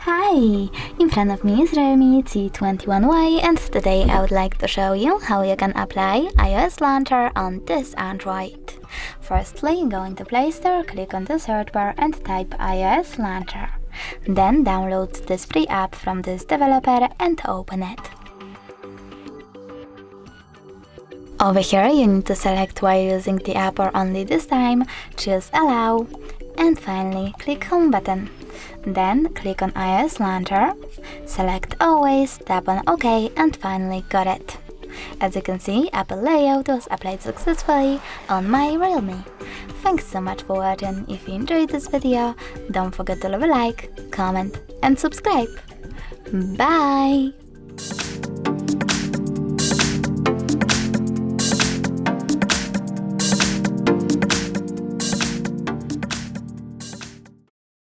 Hi! In front of me is REALME C21Y, and today I would like to show you how you can apply iOS launcher on this Android. Firstly, go into Play Store, click on the search bar and type iOS launcher. Then download this free app from this developer and open it. Over here you need to select while using the app or only this time, choose Allow, and finally click Home button. Then click on iOS launcher, select Always, tap on OK, and finally got it. As you can see, Apple layout was applied successfully on my REALME. Thanks so much for watching. If you enjoyed this video, don't forget to leave a like, comment and subscribe. Bye!